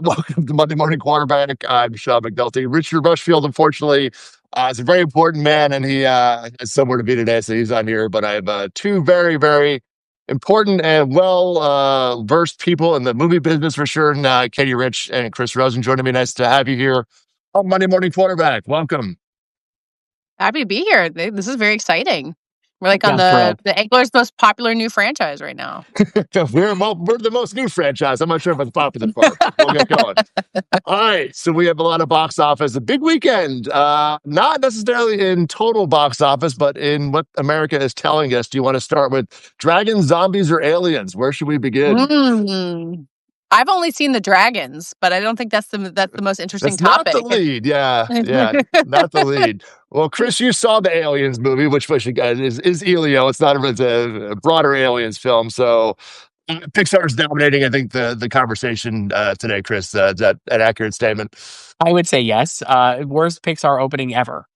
Welcome to Monday Morning Quarterback. I'm Sean McNulty. Richard Rushfield, unfortunately, is a very important man, and he has somewhere to be today, so he's not here. But I have two very, very important and well versed people in the movie business for sure. And Katey Rich and Chris Rosen joining me. Nice to have you here on Monday Morning Quarterback. Welcome. Happy to be here. This is very exciting. We're like on Yeah, the Ankler's most popular new franchise right now. we're the most new franchise. I'm not sure if it's popular part. We'll get going. All right, so we have a lot of box office. A big weekend, not necessarily in total box office, but in what America is telling us. Do you want to start with dragons, zombies, or aliens? Where should we begin? I've only seen the dragons, but I don't think that's the most interesting That's topic. not the lead. Yeah, not the lead. Well, Chris, you saw the Aliens movie, which is Elio. It's not a broader Aliens film. So Pixar is dominating, I think, the conversation today, Chris. Is that an accurate statement? I would say yes. Worst Pixar opening ever.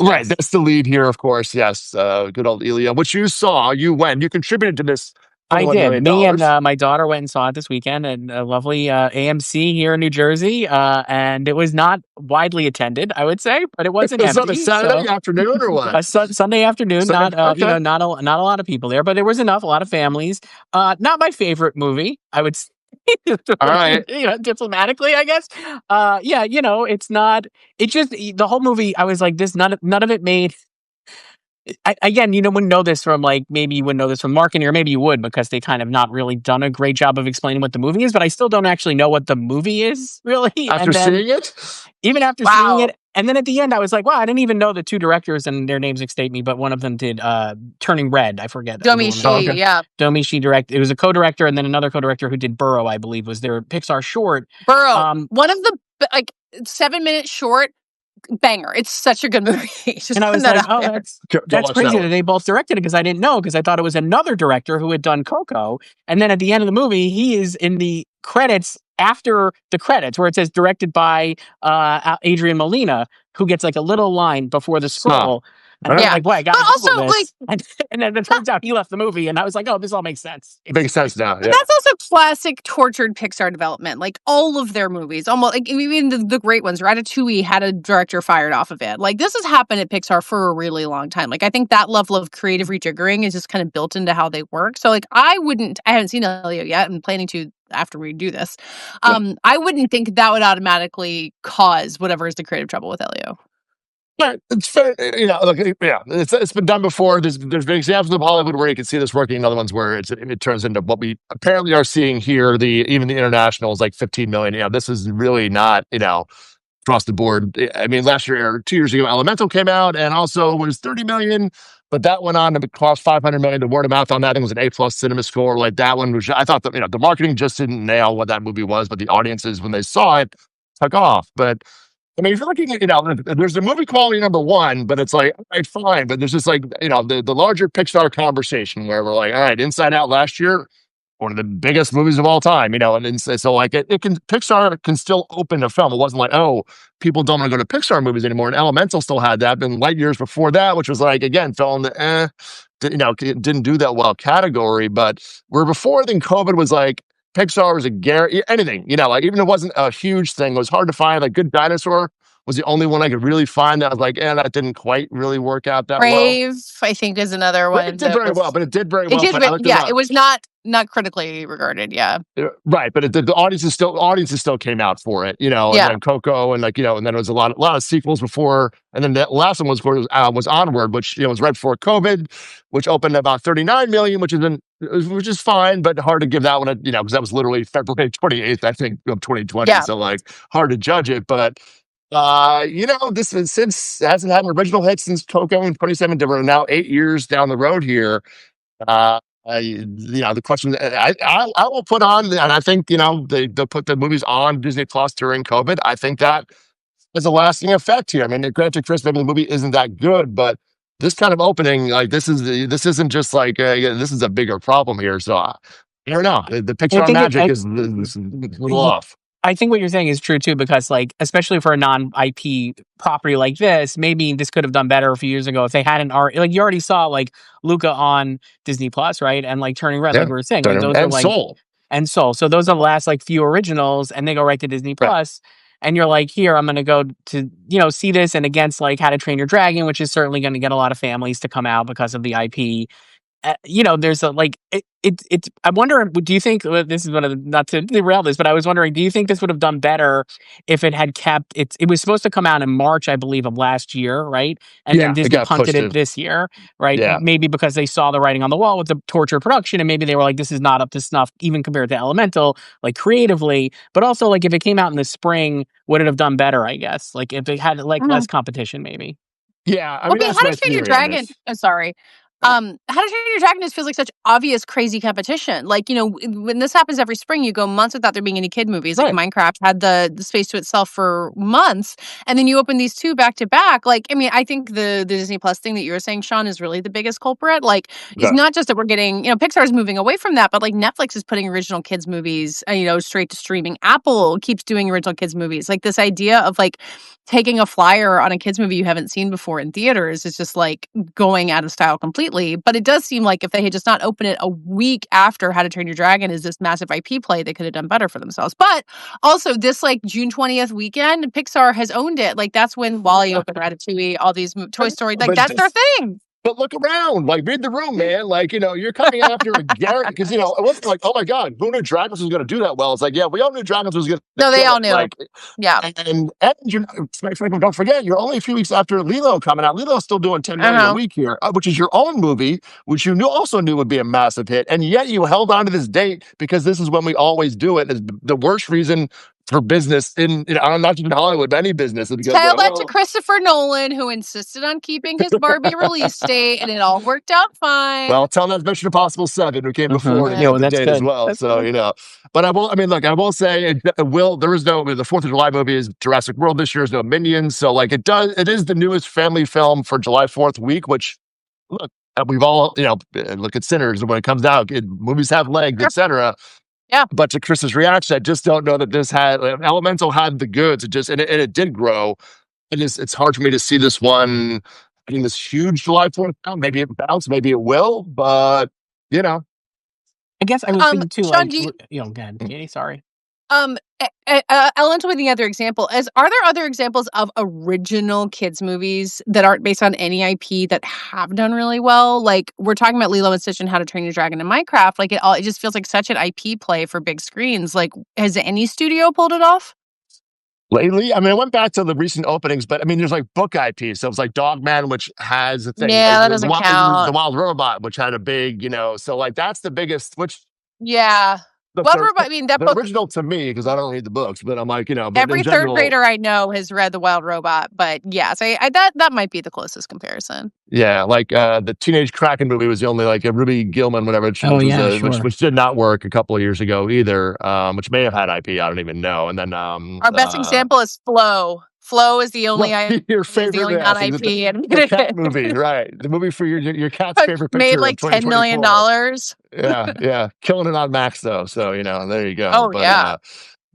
Right, that's the lead here, of course. Yes, good old Elio. Which you saw, you contributed to this. I did. Me and my daughter went and saw it this weekend at a lovely AMC here in New Jersey, and it was not widely attended, I would say, but it wasn't empty. Was it a Saturday afternoon or what? Sunday afternoon. Not a lot of people there, but there was enough. A lot of families. Not my favorite movie, I would say. All right. Diplomatically, I guess. It's not. It just the whole movie. I was like, this. None of it made. Again, wouldn't know this from maybe you wouldn't know this from marketing, or maybe you would because they kind of not really done a great job of explaining what the movie is. But I still don't actually know what the movie is really. After seeing it, even after seeing it, and then at the end, I was like, "Wow!" I didn't even know the two directors, and their names escape me, but one of them did Turning Red. I forget. Domi Shi, yeah. Domi Shi directed. It was a co-director, and then another co-director who did Burrow, I believe, was their Pixar short. Burrow, one of the 7-minute short. Banger. It's such a good movie. And I was like, oh, that's crazy that they both directed it, because I didn't know, because I thought it was another director who had done Coco. And then at the end of the movie, he is in the credits after the credits where it says directed by Adrian Molina, who gets like a little line before the scroll. And I was like, boy, I got to Google this. And then it turns out he left the movie, and I was like, oh, this all makes sense. It makes sense now. Yeah. That's also classic tortured Pixar development. Like all of their movies, almost even the great ones. Ratatouille had a director fired off of it. Like this has happened at Pixar for a really long time. Like I think that level of creative rejiggering is just kind of built into how they work. So like I haven't seen Elio yet. I'm planning to after we do this. I wouldn't think that would automatically cause whatever is the creative trouble with Elio. But it's fair, it's been done before. There's been examples of Hollywood where you can see this working, and other ones where it turns into what we apparently are seeing here. Even the international is like 15 million. This is really not across the board. I mean, last year or 2 years ago, Elemental came out and also was 30 million, but that went on to cost 500 million. The word of mouth on that thing was an A+ cinema score. Like that one, which I thought that the marketing just didn't nail what that movie was, but the audiences when they saw it took off. But I mean, if you're looking at, there's the movie quality number one, but it's like, all right, fine. But there's just like, the larger Pixar conversation where we're like, all right, Inside Out last year, one of the biggest movies of all time, and so like Pixar can still open a film. It wasn't like, oh, people don't want to go to Pixar movies anymore. And Elemental still had that. And Lightyears before that, which was like, again, fell in the, didn't do that well category. But where before then COVID was like, Pixar was anything, like even if it wasn't a huge thing, it was hard to find. Like Good Dinosaur was the only one I could really find that I was like, that didn't quite really work out that well. Brave, I think, is another one. It did very well, but it did very well. It was not critically regarded, yeah. Right, but the audiences still came out for it, and then Coco and and then there was a lot of sequels before, and then the last one was Onward, which was right before COVID, which opened about 39 million, which is fine, but hard to give that one because that was literally February 28th, I think, of 2020, so like hard to judge it, but. This is, since hasn't had an original hit since Coco in 2017. We're now 8 years down the road here. The question I will put on, and I think they put the movies on Disney Plus during COVID. I think that has a lasting effect here. I mean, granted, Chris, maybe the movie isn't that good, but this kind of opening, like this isn't just like this is a bigger problem here. So I don't know. The Pixar magic is a little off. I think what you're saying is true too, because especially for a non-IP property like this, maybe this could have done better a few years ago if they hadn't already. You already saw Luca on Disney Plus, right? And Turning Red, like we were saying, those are Soul. and Soul. So those are the last like few originals, and they go right to Disney Plus. And you're like, here, I'm going to go to, see this, and against like How to Train Your Dragon, which is certainly going to get a lot of families to come out because of the IP. There's a like it's. I wonder. Do you think this is one of the, not to derail this, but I was wondering, do you think this would have done better if it had kept it? It was supposed to come out in March, I believe, of last year, right? And then Disney punted it this year, right? Yeah. Maybe because they saw the writing on the wall with the torture production, and maybe they were like, this is not up to snuff, even compared to Elemental, like creatively. But also, like, if it came out in the spring, would it have done better? I guess, like, if it had like less competition, maybe. Yeah, I mean, How to Train Your Dragon. Sorry. How to Train Your Dragon just feels like such obvious, crazy competition. Like, when this happens every spring, you go months without there being any kid movies. Like Minecraft had the space to itself for months, and then you open these two back to back. Like, I mean, I think the Disney Plus thing that you were saying, Sean, is really the biggest culprit. Like, it's not just that we're getting, Pixar's moving away from that, but like Netflix is putting original kids movies, straight to streaming. Apple keeps doing original kids movies. Like, this idea of like taking a flyer on a kids movie you haven't seen before in theaters is just like going out of style completely. But it does seem like if they had just not opened it a week after How to Train Your Dragon is this massive IP play, they could have done better for themselves. But also this like June 20th weekend, Pixar has owned it. Like, that's when Wall-E opened, Ratatouille, all these Toy Story, like that's their thing. But look around, like, read the room, man. Like, you're coming after a Garrett because, it wasn't like, oh my God, who knew Dragons was going to do that well? It's like, yeah, we all knew Dragons was going to. No, they all knew. Like, yeah. And don't forget, you're only a few weeks after Lilo coming out. Lilo's still doing 10 million a week here, which is your own movie, which you also knew would be a massive hit. And yet you held on to this date because this is when we always do it. It's the worst reason for business in not just in Hollywood, but any business. Tell that to Christopher Nolan, who insisted on keeping his Barbie release date, and it all worked out fine. Well, tell that Mission Impossible 7, who came before the date as well. That's so, but I will say, there is no, the 4th of July movie is Jurassic World this year, is no Minions. So like it is the newest family film for July 4th week, which look, we've all, look at Sinners when it comes out, movies have legs, etc. Yeah. But to Chris's reaction, I just don't know that this had Elemental had the goods. It did grow. It's hard for me to see this one getting this huge July 4th. Maybe it bounced, maybe it will, but I guess I was thinking too. Sean, go ahead, Katie. Sorry. Elemental with the other example are there other examples of original kids movies that aren't based on any IP that have done really well? Like, we're talking about Lilo and Stitch and How to Train Your Dragon and Minecraft. Like, it just feels like such an IP play for big screens. Like, has any studio pulled it off? Lately, I went back to the recent openings, but there's like book IP. So it's like Dogman, which has a thing. Yeah, that doesn't count. The Wild Robot, which had a big, so like that's the biggest, which. Yeah. The original to me, because I don't read the books, but I'm like, but every third grader I know has read The Wild Robot, but yeah, so that might be the closest comparison. Yeah, like the Teenage Kraken movie was the only like a Ruby Gillman, whatever, which did not work a couple of years ago either, which may have had IP, I don't even know. And then our best example is Flow. Flow is the only your favorite non-IP the cat movie, right? The movie for your cat's favorite picture. Made like $10 million. Yeah, killing it on Max though. So there you go. Oh,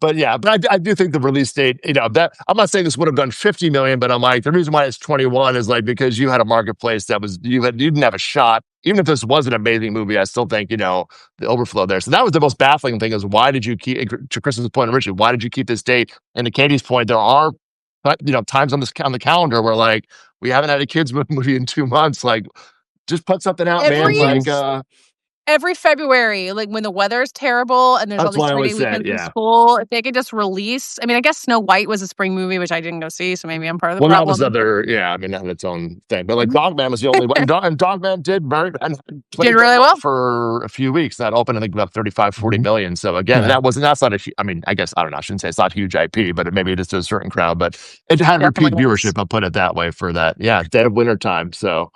but I do think the release date, that I'm not saying this would have done 50 million, but I'm like, the reason why it's 21 is like because you had a marketplace that was you didn't have a shot. Even if this was an amazing movie, I still think the overflow there. So that was the most baffling thing is why did you keep, to Chris's point originally, why did you keep this date? And to Katie's point, there are times on the calendar where like we haven't had a kids movie in 2 months. Like, just put something out, man. Like every February, like when the weather is terrible and there's all these 3-day weekends in school, if they could just release. I guess Snow White was a spring movie, which I didn't go see, so maybe I'm part of the problem. Well, that was that had its own thing. But like Dogman was the only one, and Dogman did really well for a few weeks. That opened, I think, about 35-40 million. So again, that's not a. I guess I don't know. I shouldn't say it's not huge IP, but maybe it is to a certain crowd. But it had repeat viewership. I'll put it that way for that. Yeah, dead of winter time. So.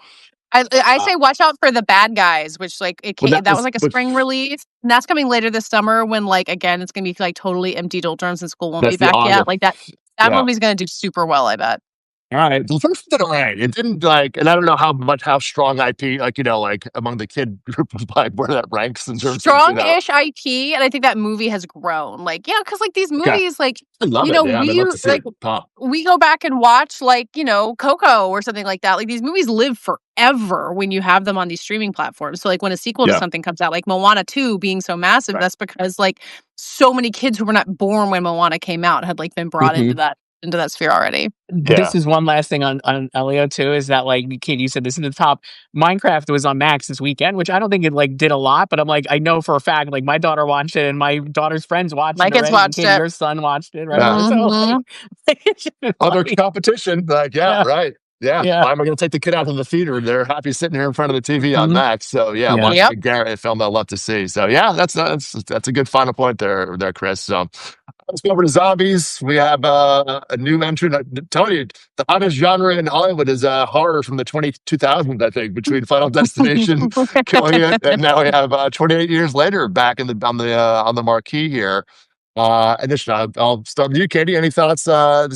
I say watch out for The Bad Guys, which like that was like a spring release, and that's coming later this summer when like again it's gonna be like totally empty doldrums and school won't be back yet. Like that movie's gonna do super well, I bet. All right. The first did all right. It didn't like, and I don't know how strong IP, like, like among the kid group of like where that ranks in terms of, Strong-ish IP, and I think that movie has grown. Like, because like these movies, like, I love it. Yeah, I'd love to see like, it pop. we go back and watch like, Coco or something like that. Like these movies live forever when you have them on these streaming platforms. So like when a sequel to something comes out, like Moana 2 being so massive, that's because like so many kids who were not born when Moana came out had like been brought into that sphere already. This is one last thing on Elio too, is that like, Kate, you said this in the top. Minecraft was on Max this weekend, which I don't think it like did a lot, but I'm like, I know for a fact, like my daughter watched it and my daughter's friends watched it. My kids watched it. Your son watched it, right? So other competition, like right. Yeah. Why am I going to take the kid out of the theater? They're happy sitting here in front of the TV on Max. So watch the Garrett film I'd love to see. So that's a good final point there, Chris. So let's go over to zombies. We have a new entrant. I'm telling you, the hottest genre in Hollywood is horror from the 2000s, I think, between Final Destination killing it, and now we have 28 years later back on the marquee here. Addition, I'll start with you, Katey. Any thoughts?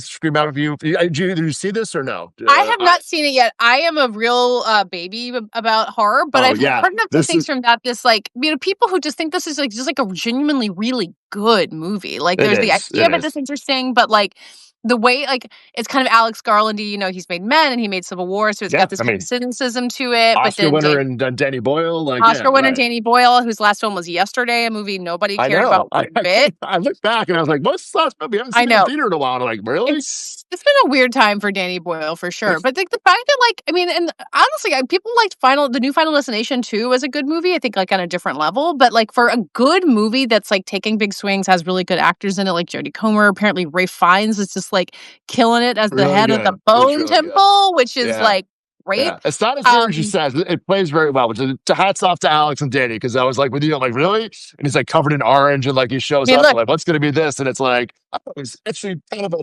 Scream out of you. Did you see this or no? I have not seen it yet. I am a real baby about horror, but I've heard enough things from that. This like, people who just think this is like just like a genuinely really good movie. Like there's the idea of it that's interesting, but like the way like it's kind of Alex Garlandy, he's made Men and he made Civil War, so it's got this cynicism to it. Oscar winner and Danny Boyle, like Oscar winner Danny Boyle, whose last film was Yesterday, a movie nobody cared about a bit. I looked back and I was like, "What's the last movie? I haven't seen it in theater in a while." And I'm like, really? It's been a weird time for Danny Boyle for sure. But like the fact that like and honestly, people liked the new Final Destination 2 as a good movie. I think like on a different level, but like for a good movie that's like taking big swings, has really good actors in it, like Jodie Comer. Apparently, Ralph Fiennes is just like killing it as the head of the Bone Temple, which is like great. Yeah. It's not as weird as she says. It plays very well. Which is hats off to Alex and Danny, because I was like with you, I'm like, really? And he's like covered in orange and like he shows up like, what's going to be this? And it's like, it's actually kind of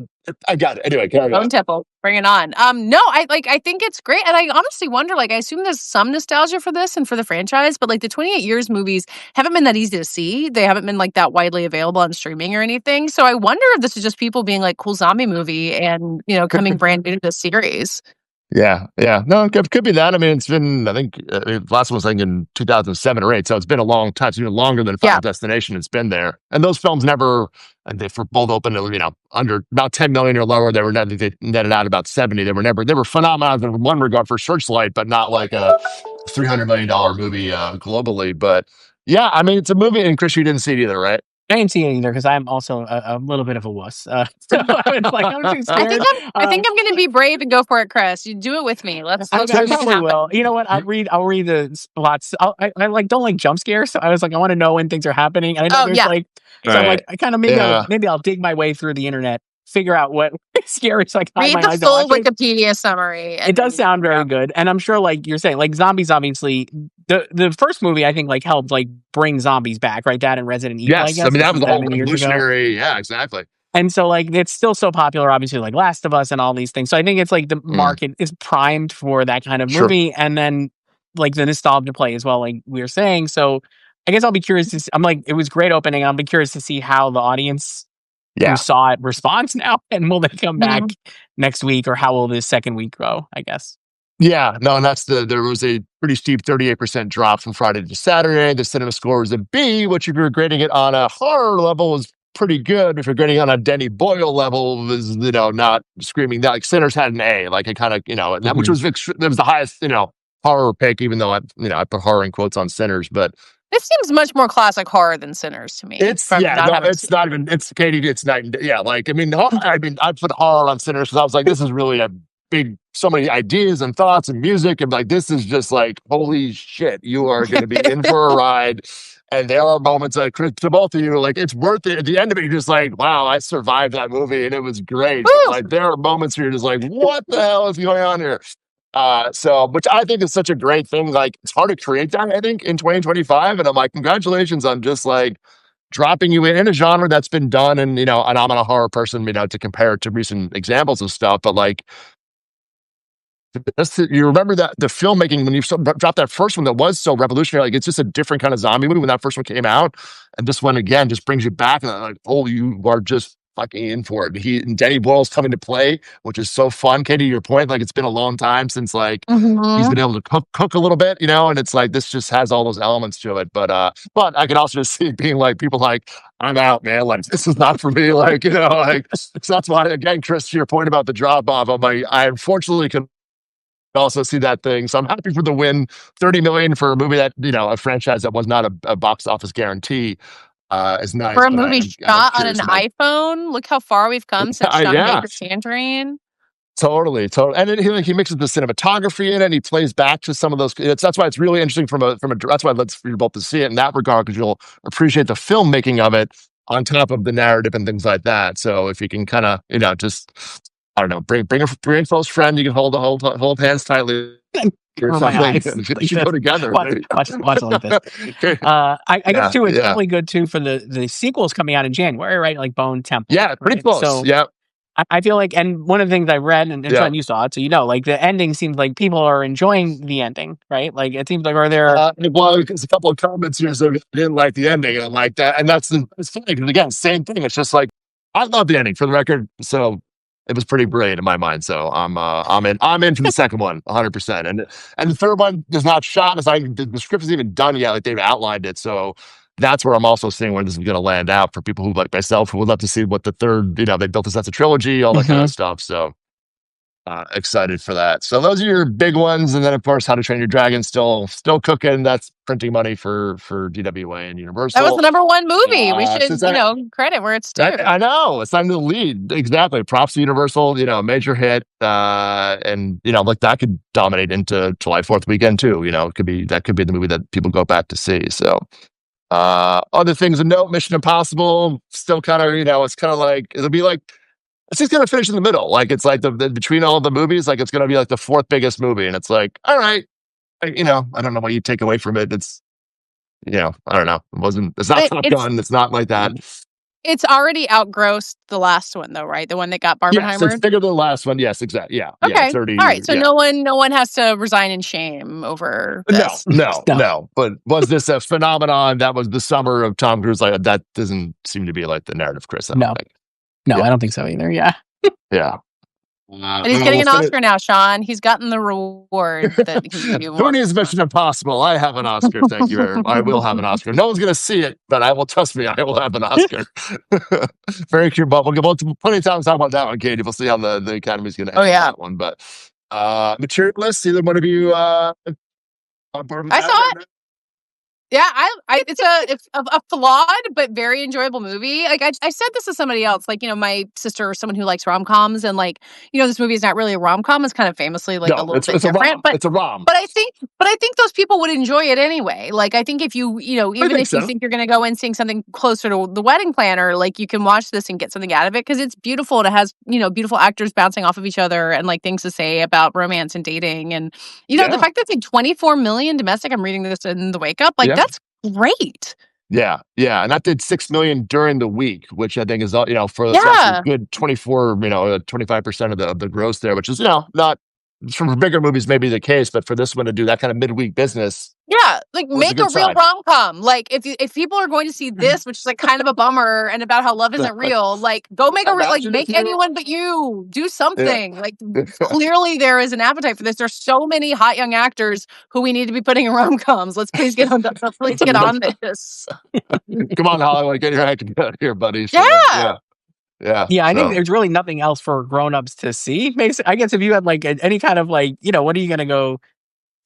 I got it. Anyway, carry on. Bone Temple, bring it on. No, I think it's great, and I honestly wonder. Like, I assume there's some nostalgia for this and for the franchise, but like the 28 Years movies haven't been that easy to see. They haven't been like that widely available on streaming or anything. So I wonder if this is just people being like, cool zombie movie, and coming brand new to the series. Yeah. No, it could be that. I mean, it's been, I think, the last one was like in 2007 or 8, so it's been a long time. It's even longer than Final Destination. It's been there. And those films never, and they both opened, under about 10 million or lower. They netted out about 70. They were phenomenal in one regard for Searchlight, but not like a $300 million movie globally. But yeah, I mean, it's a movie, and Chris, you didn't see it either, right? I didn't see it either because I'm also a little bit of a wuss. So I was like, I'm too scared. I think I'm going to be brave and go for it, Chris. You do it with me. Let's I probably will. You know what? I'll read the plots. I don't like jump scares, so I was like, I want to know when things are happening. And I know there's so I'm like, I kind of maybe I'll dig my way through the internet, figure out what scary. So I read the full Wikipedia summary. It does sound very good, and I'm sure, like you're saying, like zombies. Obviously, the first movie I think like helped like bring zombies back, right? That and Resident Evil. Yes, I mean that was the whole revolutionary. Yeah, exactly. And so like it's still so popular, obviously, like Last of Us and all these things. So I think it's like the market is primed for that kind of movie, and then like the nostalgia play as well, like we were saying. So I guess I'll be curious to see, I'm like, it was great opening. I'll be curious to see how the audience who saw it responds now, and will they come back next week, or how will this second week go, I guess. Yeah, no, and there was a pretty steep 38% drop from Friday to Saturday. The cinema score was a B, which if you're grading it on a horror level was pretty good. If you're grading it on a Danny Boyle level, was not screaming that. Like Sinners had an A, like it kind of which was that was the highest horror pick, even though I put horror in quotes on Sinners, but. This seems much more classic horror than Sinners to me. It's not even. It's Katey. It's night and day. Yeah, like I put horror on Sinners because I was like, this is really a big, so many ideas and thoughts and music, and like this is just like, holy shit, you are going to be in for a ride. And there are moments to both of you, like it's worth it. At the end of it, you're just like, wow, I survived that movie and it was great. Like there are moments where you're just like, what the hell is going on here? Which I think is such a great thing. Like it's hard to create that, I think, in 2025. And I'm like, congratulations on just like dropping you in a genre that's been done. And, and I'm not a horror person, to compare it to recent examples of stuff, but like, you remember that the filmmaking when you dropped that first one that was so revolutionary, like it's just a different kind of zombie movie when that first one came out, and this one again just brings you back and like, oh, you are just fucking in for it. He and Danny Boyle's coming to play, which is so fun. Katey, to your point, like it's been a long time since like he's been able to cook a little bit, and it's like this just has all those elements to it. But I can also just see it being like people like, I'm out, man. Like this is not for me. Like, like so that's why again, Chris, to your point about the drop off, I'm like, I unfortunately can also see that thing. So I'm happy for the win. 30 million for a movie that, a franchise that was not a box office guarantee is nice. For a but movie I'm shot on an curious about iPhone, look how far we've come since Sean yeah. Baker's Tangerine. Totally. And then he mixes the cinematography in it. And he plays back to some of those. That's why it's really interesting that's why I'd love for you both to see it in that regard, because you'll appreciate the filmmaking of it on top of the narrative and things like that. So if you can kind of, just, I don't know, bring a close friend, you can hold hands tightly. Oh, my eyes. You should go together. Watch it like this. I guess too, it's definitely good too for the sequels coming out in January, right? Like Bone Temple. Yeah, pretty close. So yeah. I feel like, and one of the things I read, and Sean, you saw it, so like the ending seems like people are enjoying the ending, right? Like it seems like, are there? Well, there's a couple of comments here, so I didn't like the ending, and I'm like that, and it's funny because again, same thing. It's just like I love the ending for the record, so it was pretty brilliant in my mind. So I'm in for the second one, 100%, and the third one is not shot. It's like the script isn't even done yet. Like they've outlined it, so. That's where I'm also seeing where this is going to land out for people who like myself who would love to see what the third, they built this as a trilogy, all that kind of stuff. So excited for that. So those are your big ones. And then of course, How to Train Your Dragon still cooking. That's printing money for DWA and Universal. That was the number one movie. We should, credit where it's due. I know. It's time to lead. Exactly. Props to Universal, major hit. And like that could dominate into July 4th weekend too. That could be the movie that people go back to see. So other things of note, Mission Impossible, still kind of, it's kind of like, it'll be like, it's just going to finish in the middle. Like, it's like the between all of the movies, like it's going to be like the fourth biggest movie. And it's like, all right, I don't know what you take away from it. It's, I don't know. It's not Top Gun. It's not like that. It's already outgrossed the last one, though, right? The one that got Barbenheimer. Yes, it's bigger than the last one. Yes, exactly. Yeah. Okay. Yeah, 30, all right. So no one has to resign in shame over this. No. But was this a phenomenon that was the summer of Tom Cruise? Like that doesn't seem to be like the narrative, Chris. I don't think so either. Yeah. Yeah. And he's getting an Oscar now, Sean. He's gotten the reward that he Who needs Mission Impossible? I have an Oscar. Thank you very much. I will have an Oscar. No one's going to see it, but I will, trust me, I will have an Oscar. Very cute, but we'll get plenty of time to talk about that one, Katie. We'll see how the Academy's going to handle that one. But Materialist, either one of you on board with I that saw it. Yeah, it's a flawed but very enjoyable movie. Like I said this to somebody else, like my sister or someone who likes rom-coms, and like this movie is not really a rom-com. It's kind of famously like a little bit different, but it's a rom. But I think those people would enjoy it anyway. Like I think if you even if you think you're going to go in seeing something closer to The Wedding Planner, like you can watch this and get something out of it because it's beautiful. And it has beautiful actors bouncing off of each other and like things to say about romance and dating, and the fact that it's like 24 million domestic. I'm reading this in the Wake Up, like. That's great. Yeah, and that did 6 million during the week, which I think is for a good 24, 25% of the gross there, which is not for bigger movies maybe the case, but for this one to do that kind of midweek business. Yeah, like make a real rom-com. Like if people are going to see this, which is like kind of a bummer and about how love isn't real, like go make a real, like make Anyone But You, do something. Yeah. Like clearly there is an appetite for this. There's so many hot young actors who we need to be putting in rom-coms. Let's please get on this. Come on, Hollywood, get your act together here, buddy. Yeah. I think there's really nothing else for grown-ups to see. I guess if you had like any kind of like, what are you going to go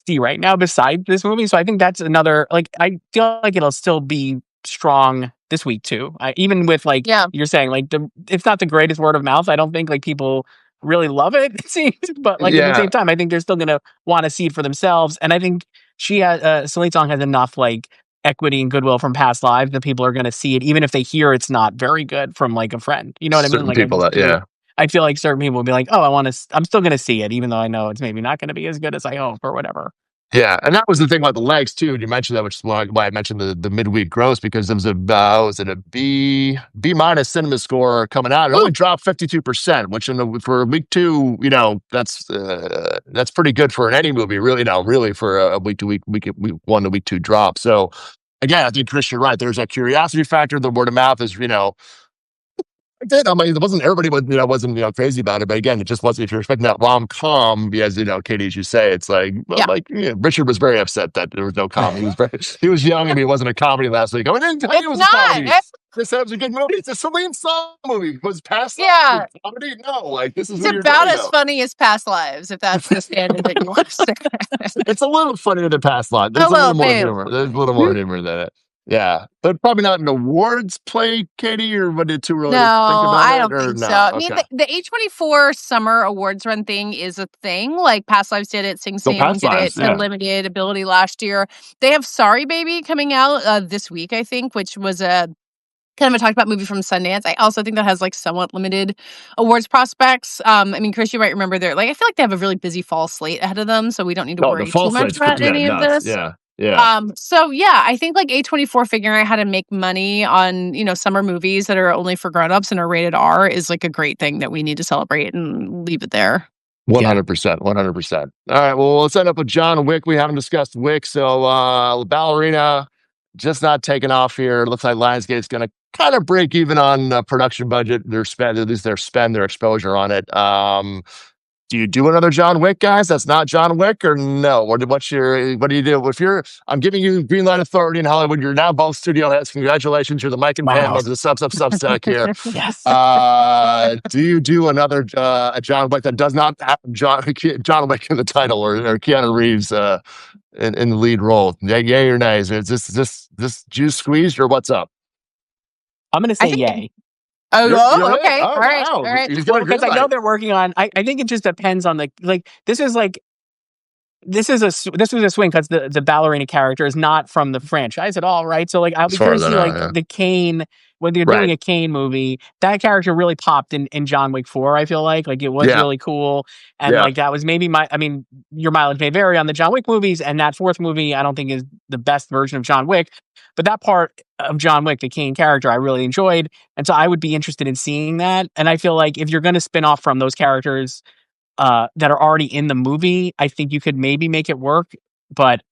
see right now besides this movie? So I think that's another, like, I feel like it'll still be strong this week too. Even with like, you're saying like it's not the greatest word of mouth. I don't think like people really love it seems, but like at the same time, I think they're still going to want to see it for themselves. And I think Celine Song has enough like equity and goodwill from past lives that people are going to see it, even if they hear it's not very good from like a friend. You know what I mean? Like people I feel like certain people will be like, oh, I'm still going to see it, even though I know it's maybe not going to be as good as I hope or whatever. Yeah, and that was the thing about the legs too. And you mentioned that, which is why I mentioned the midweek gross, because there was a B minus cinema score coming out. It only dropped 52%, which for week 2, that's pretty good for any movie, really. Really for a week 1 to week 2 drop. So again, I think Chris, you're right. There's a curiosity factor. The word of mouth is I did. I mean, it wasn't everybody wasn't crazy about it, but again, it just wasn't. If you're expecting that rom-com, as Katey, as you say, it's like, well, Richard was very upset that there was no comedy. He was young. I mean, it wasn't a comedy last week. I didn't tell you it was a comedy. They said it was a good movie. It's a Celine Song movie. Was Past Lives comedy? No, like this is. It's about as funny as Past Lives, if that's the standard that you want to stick with. It's a little funnier than Past Lives. There's a little more humor. There's a little more humor than it. Yeah, but probably not an awards play, Katey, or what did too really think about I it? don't think so. I mean, the A24 summer awards run thing is a thing. Like Past Lives did it, Sing Sing did it, the limited ability last year. They have Sorry Baby coming out this week, I think, which was a kind of a talked about movie from Sundance. I also think that has like somewhat limited awards prospects. I mean, Chris, you might remember I feel like they have a really busy fall slate ahead of them, so we don't need to worry too much about any of this. Yeah. Yeah. So yeah, I think like A24 figuring out how to make money on, summer movies that are only for grown-ups and are rated R is like a great thing that we need to celebrate and leave it there. 100%. 100%. All right. Well, let's end up with John Wick. We haven't discussed Wick. So Ballerina just not taking off here. It looks like Lionsgate's going to kind of break even on production budget. Their exposure on it. Do you do another John Wick, guys? That's not John Wick, or no? What do you do? I'm giving you green light authority in Hollywood. You're now both studio heads. Congratulations. You're the Mike and Pam of the Substack here. Yes. Do you do another John Wick that does not have John Wick in the title or Keanu Reeves in the lead role? Yay or nay? Is this juice squeezed or what's up? I'm going to say yay. Oh, okay. All right. Wow. All right. Well, because I know they're working on. I think it just depends on this was a swing because the ballerina character is not from the franchise at all, right? So like I'll be curious to see the Kane, when they're doing a Kane movie, that character really popped in John Wick 4. I feel like it was really cool, and like that was maybe your mileage may vary on the John Wick movies, and that fourth movie I don't think is the best version of John Wick, but that part of John Wick, the Kane character, I really enjoyed, and so I would be interested in seeing that. And I feel like if you're going to spin off from those characters that are already in the movie, I think you could maybe make it work, but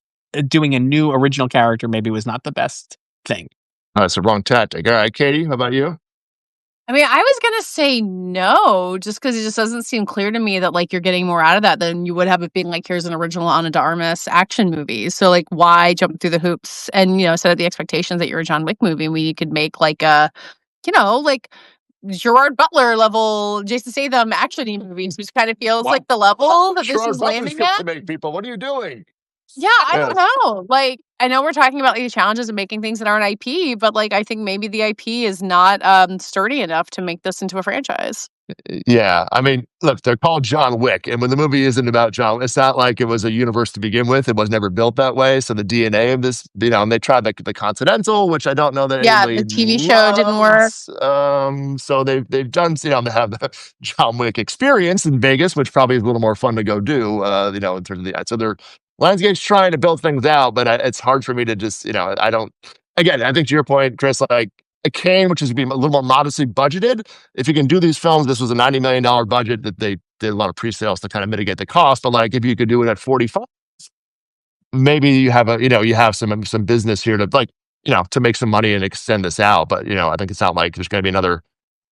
doing a new original character maybe was not the best thing. It's the wrong tactic. All right, Katey, how about you? I mean, I was going to say no, just because it just doesn't seem clear to me that like you're getting more out of that than you would have it being like, here's an original Ana de Armas action movie. So like, why jump through the hoops and, set the expectations that you're a John Wick movie when you could make like a, like Gerard Butler level Jason Statham action movies, which kind of feels like the level that this is landing at. To make people, what are you doing? Yeah, I don't know. Like, I know we're talking about the challenges of making things that aren't IP, but like, I think maybe the IP is not sturdy enough to make this into a franchise. Yeah, I mean, look, they're called John Wick, and when the movie isn't about John, it's not like it was a universe to begin with. It was never built that way. So the DNA of this, and they tried the Continental, which I don't know that. Yeah, the TV show didn't work. So they've done, they have the John Wick experience in Vegas, which probably is a little more fun to go do. In terms of so they're. Lionsgate's trying to build things out, but it's hard for me to just, I don't. Again, I think to your point, Chris, like a Kane, which is being a little more modestly budgeted. If you can do these films, this was a $90 million budget that they did a lot of pre-sales to kind of mitigate the cost. But like, if you could do it at 45, maybe you have you have some business here to to make some money and extend this out. But I think it's not like there's going to be another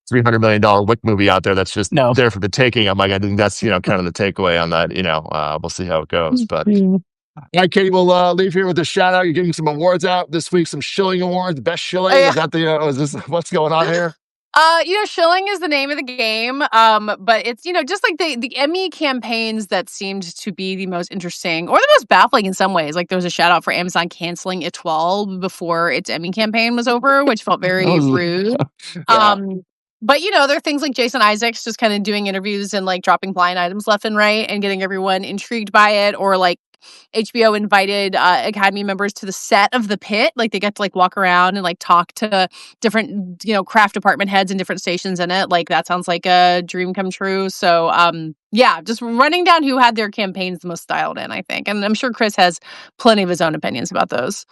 $300 million Wick movie out there that's just there for the taking. I'm like, I think that's kind of the takeaway on that. We'll see how it goes. But all right, Katey, we'll leave here with a shout out. You're getting some awards out this week, some Shilling Awards, best Shilling. Is that is this what's going on here? Shilling is the name of the game. But it's, just like the Emmy campaigns that seemed to be the most interesting or the most baffling in some ways. Like there was a shout out for Amazon canceling Étoile before its Emmy campaign was over, which felt very rude. But, there are things like Jason Isaacs just kind of doing interviews and like dropping blind items left and right and getting everyone intrigued by it. Or like HBO invited Academy members to the set of The Pit. Like they get to like walk around and like talk to different, craft department heads and different stations in it. Like that sounds like a dream come true. So, Yeah, just running down who had their campaigns the most dialed in, I think. And I'm sure Chris has plenty of his own opinions about those.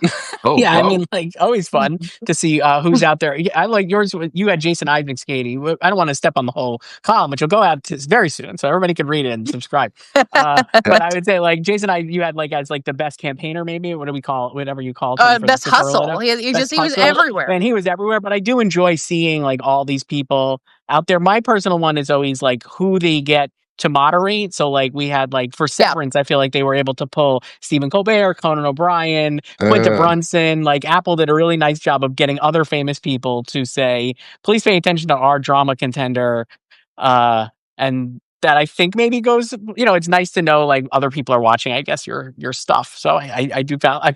I mean, like, always fun to see who's out there. I like yours. You had Jason Isaacs, Katey. I don't want to step on the whole column, which will go out very soon, so everybody can read it and subscribe. But I would say, like, Jason, you had like as like the best campaigner, maybe. What do we call it? Whatever you call it. Best hustle. He was everywhere. And he was everywhere. But I do enjoy seeing like all these people out there. My personal one is always like who they get to moderate. So like we had like for Severance, I feel like they were able to pull Stephen Colbert, Conan O'Brien, Quinta Brunson. Like Apple did a really nice job of getting other famous people to say, please pay attention to our drama contender. And that I think maybe goes, it's nice to know like other people are watching, I guess, your stuff. So I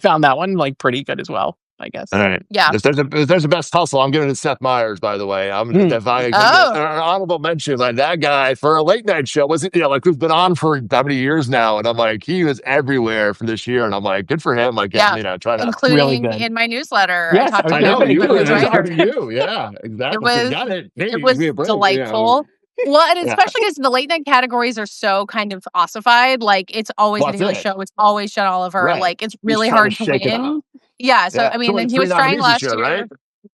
found that one like pretty good as well, I guess. All right. Yeah. If there's a best hustle, I'm giving it to Seth Meyers, by the way. I'm an honorable mention. Like that guy for a late night show wasn't, like who's been on for how many years now? And I'm like, he was everywhere for this year. And I'm like, good for him. Like, trying to including really good. in my newsletter. Yes, I know you. Yeah, exactly. It was delightful. Well, and especially because the late night categories are so kind of ossified. Like it's always a daily show. It's always Sean Oliver. Right. Like it's really hard to win. Yeah. So I mean, and he was trying last year, right?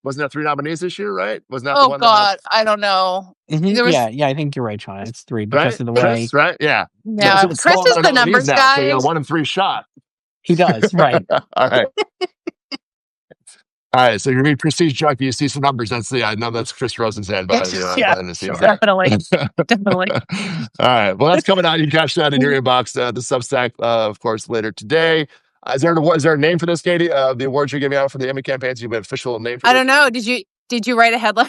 Wasn't that 3 nominees this year, right? Wasn't that? Oh the one God, I don't know. Mm-hmm. I think you're right, Sean. It's 3 because of the way. Chris, right? Yeah. Yeah. Chris is the numbers guy. So 1 in 3 shot. He does, right? All right. All right, so you're reading Prestige Junkie. You see some numbers. I know that's Chris Rosen's hand, but definitely. All right, well, that's coming out. You can catch that in your inbox. The Substack, of course, later today. Is there a name for this, Katey? The awards you're giving out for the Emmy campaigns? You have an official name for I don't know. Did you write a headline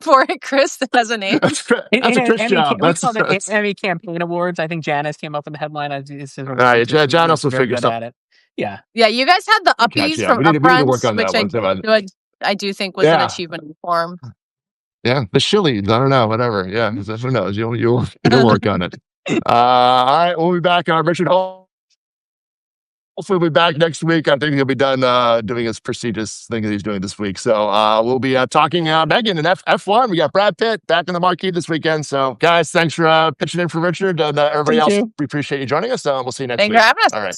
for it, Chris? That has a name. That's a Chris job. That's the Emmy Campaign Awards. I think Janice came up with the headline. All right, Janice will figure something out. Yeah, you guys had the uppies from Upfronts, which I do think was an achievement in form. Yeah, the shillies. I don't know, whatever. Yeah, who knows? You'll work on it. All right, we'll be back. Richard Hall. Hopefully, we'll be back next week. I think he'll be done doing his prestigious thing that he's doing this week. So we'll be talking Megan and F1. We got Brad Pitt back in the marquee this weekend. So, guys, thanks for pitching in for Richard and everybody else. We appreciate you joining us. We'll see you next week. Thanks for having us. All right.